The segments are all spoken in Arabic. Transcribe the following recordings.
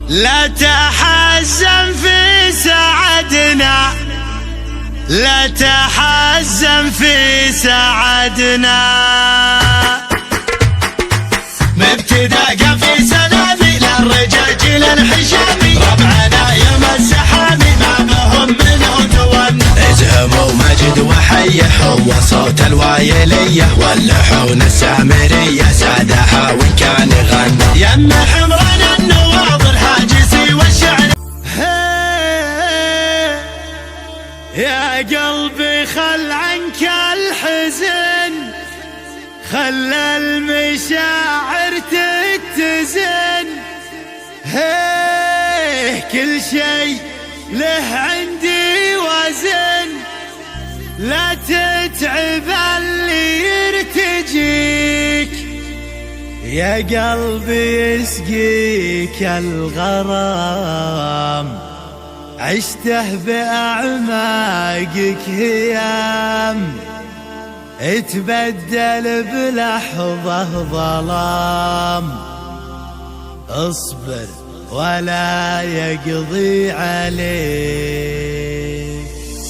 لا تحزن في سعدنا، لا تحزن في سعدنا. مبتدأ في سلامي للرجاجيل الحشامي، ربعنا يوم السحامي ما بهم منه تون. ازهموا مجد وحيه هو صوت الوايليه، واللحون السامريه سادها وان كان غنى. يم حمران النواظر هاجسي والشعر. يا قلبي خل عنك الحزن، خل المشاعر تتزن. كل شيء له عندي وزن، لا تتعب اللي يرتجيك. يا قلبي يسقيك الغرام، عشته بأعماقك هيام، اتبدل بلحظة ظلام. اصبر ولا يقضي عليك.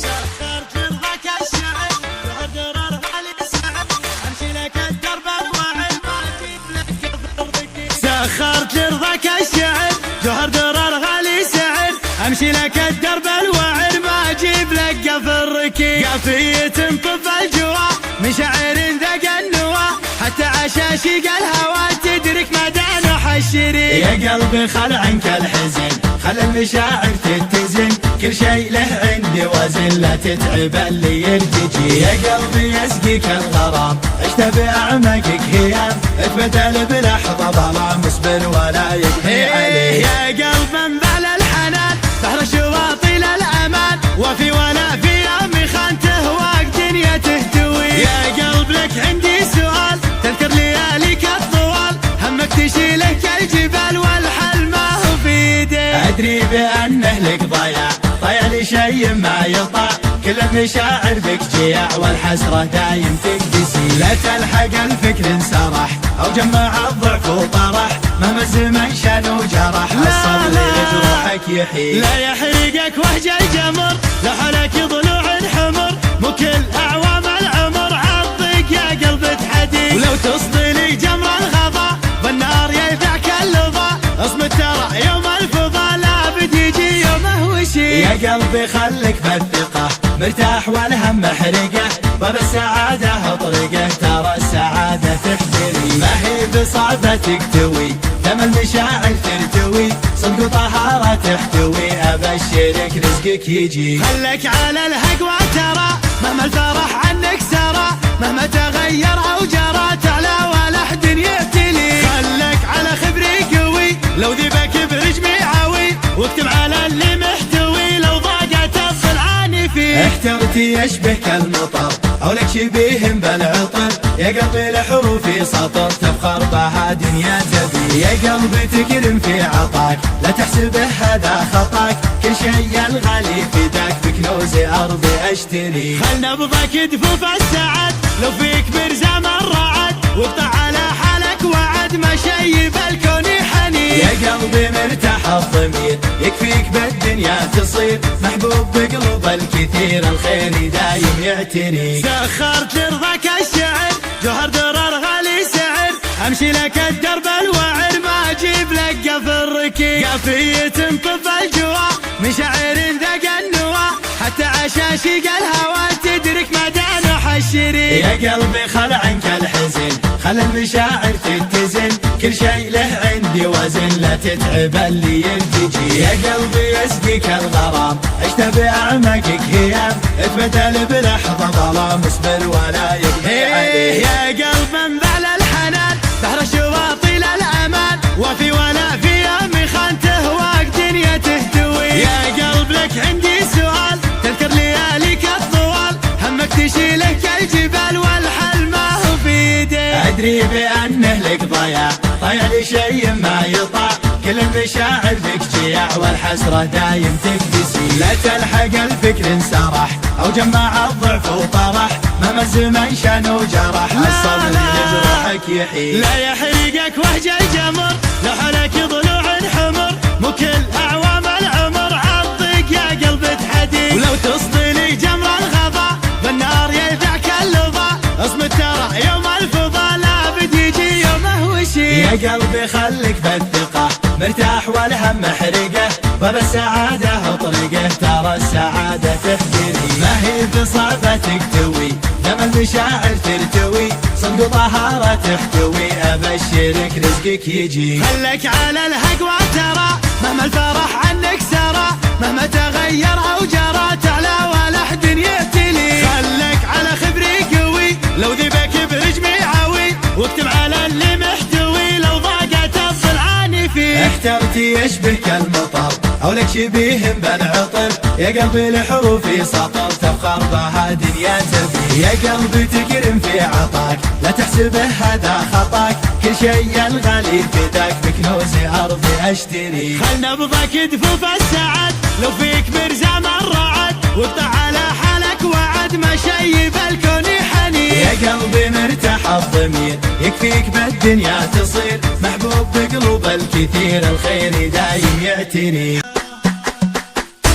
سخرت رضاك الشعر تهدر علي السعد، امشي لك الدرب الوعد ما اجيب لك كفرك. سخرت رضاك الشعر تهدر غالي سعر، امشي لك الدرب الوعر ما اجيب لك قفرك. قافية تنطف الجوا مشاعر ذاق النوا، حتى عشاشق الهوى تدرك مدى نوح الشريك. يا قلبي خل عنك الحزن، خل المشاعر تتزن. كل شيء له عندي وزن، لا تتعب اللي يرتجي. يا قلبي يسقيك الغرام، عشت بأعماقك هيام، اتبدل بلحظة ظلام. اصبر ولا يقضي عليك. يا قلب انبال الحنان بحر الشواطئ للأمان، وفي ولا في يومي خانته واق دنيا تهتوي. يا قلب لك عندي سؤال، تذكر لياليك الطوال، همك تشيلك الجبال والحل ما هو في يديك. ادري بانه لك ضياع، ضيع لي شيء ما يطاع. كل المشاعر بك جياع، والحسرة دايم تكدسي. لا تلحق الفكر انسرح، او جمع الضعف وطرح، مهما الزمن شان وجرح. الصبر لجروحك يحيي، لا يحرقك وهج الجمر، لا حولك ضلوع حمر. مو كل اعوام العمر عضك يا قلب تحدي، ولو تصدي لي جمر الغضا بالنار يذاك اللظى. اصمت ترى يوم الفضا لابد يجي يومه وشي. يا قلبي خلك بالثقة مرتاح والهم محرقه، باب السعادة اطرقه. ترى السعادة تحتري، ما هي بصعبتك توي، دم المشاعر ترتوي. صدق وطهارة تحتوي، ابشرك رزقك يجي. خلك على الهقوى ترى، مهما الفرح عنك سرى، مهما تغير او جرى تعلى ولا حد يعتلي. خلك على خبري قوي، لو ذبك برجمي عوي، واكتب على اللي محتوي، لو ضاقت الضلعاني فيه. احترتي يشبه كالمطر، او لك شبيه بالعطر. يا قلبي لحروفي سطر، تفخر بها دنيا تبي. يا قلبي تكرم في عطاك، لا تحسبه هذا خطاك. كل شيء الغالي فداك، بكنوز ارضي اشتري. خل نبضك دفوف السعد، لو فيك برزام الرعد، وابطع على حالك وعد، ما شي بالكون حنين. يا قلبي مرتاح الضمير، يكفيك بالدنيا تصير محبوب بقلوب الكثير. الخير دايم يعتني. سخرت لرضاك الشعر جوهر درر غالي سعر، امشي لك الدرب الوعر ما اجيب لك قفرك. قافية تنطف الجوا مشاعر ذاق النوا، حتى عشاشق الهوى تدرك مدى نوح الشريك. يا قلبي خل عنك الحزن، خل المشاعر تتزن. كل شيء له عندي وزن، لا تتعب اللي يرتجي. يا قلبي يسقيك الغرام، عشت بأعماقك هيام، اتبدل بلحظة ظلام. اصبر ولا يقضي عليك. يا قلب انبال الحنان بحر الشواطئ للأمان، وفي ولا في يومي خانته واق دنيا تهتوي. يا قلب لك عندي سؤال، تذكر لياليك الطوال، همك تشيلك الجبال والحل ما هو في يديك. ادري بانه لك ضياع، ضيع لي شيء ما يطاع. كل المشاعر بك جياع، والحسرة دايم تكدسي. لا تلحق الفكر انسرح، او جمع الضعف وطرح، مهما الزمن شان وجرح. الصبر لجروحك يحيي، لا يحرقك وهج الجمر، لا حولك ضلوع حمر. مو كل أعوام العمر عضك يا قلب تحدي، ولو تصطني جمر الغضا بالنار يذاك اللظى، اصمت ترى يوم الفضا لابد يجي يومه وشي. يا قلبي خليك بالثقة مرتاح والهم محرقه، باب السعادة طريقه، ترى السعادة تحتري، ما هي بصعبتك توي، دم المشاعر ترتوي، صدق طهارة تحتوي، أبشرك رزقك يجي. خلك على الهقوى ترى مهما الفرح عنك سرى، مهما تغير أو جرى تعلى ولا حد يعتلي. خلك على خبري قوي لو ذبك برجمي عوي، واكتب على اللي محتوي لو ضاقت الضلعان فيه. احترتي يشبه كالمطر أو لك شبيه بالعطر، يا قلبي لحروفي سطر تفخر بها دنيا تبي، يا قلبي تكرم في عطاك لا تحسبه هذا خطاك، كل شيء الغالي فداك بكنوز أرضي أشتري. خل نبضك دفوف السعد لو فيك برزام الرعد، واقطع على حالك وعد ما شي بالكون حنين. يا قلبي مرتاح الضمير يكفيك بالدنيا تصير، محبوب بقلوب الكثير الخير دايم يعتني.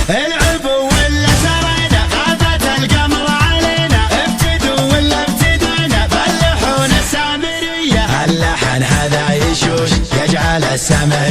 العبو ولا سرينا غابت القمر علينا، ابتدوا ولا ابتدينا بلحون السامرية، اللحن هذا يشوش يجعل السمع